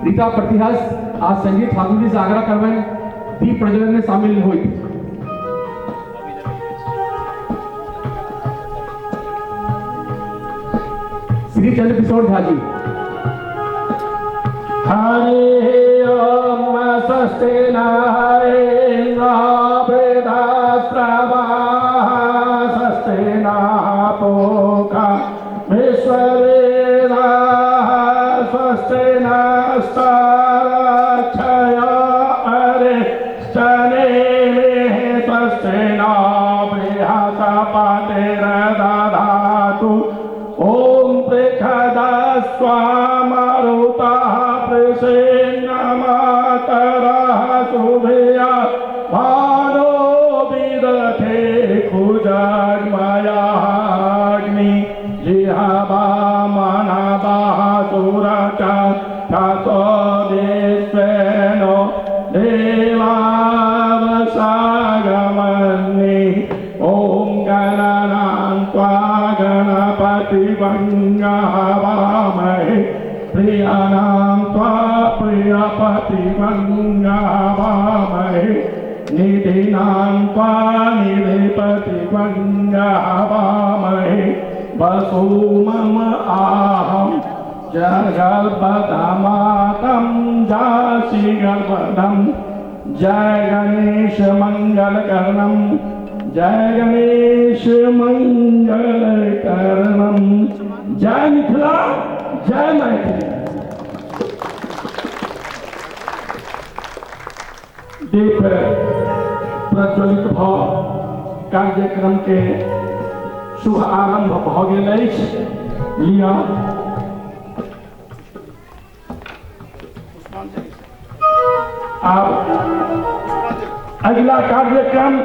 रीता प्रतिहस आज संगीत ठाकुर जी से आग्रह करवें दीप प्रज्वलन में शामिल हुई। श्री चंद्र किशोर झा जी। हरे ओम स्वस्तिनाय वृदास्त्रवा स्वस्तिनापोका विश्ववेदा स्वस्तिनस्तारक्षया अरिष्टनेमिः स्वस्तिना बृहस्पतिर्दधातु ॐ पृषदस्वामरुतः पृषेन्नमातरः शुभया भानो विदधे कुजग्मयाग्नि जिह्वामनवासुरचा ततो विश्वेनो देवावसागमन्नि ॐ गणनां त्वा गणपतिवङ्गवामहे प्रियाणां त्वा प्रियपतिवङ्गवामहे निधीनां त्वा निधिपतिवङ्गवामहे वसु मम आहं जगर्भधमातं जासि गर्भधं जय गणेश मंगलकरणं जय गणेश मंगलकरणं जय मिथिला जय मैथिली। दीप प्रज्वलित भ कार्यक्रम के शुभ आरंभ भ गेल अछि। लिअ अब अगला कार्यक्रम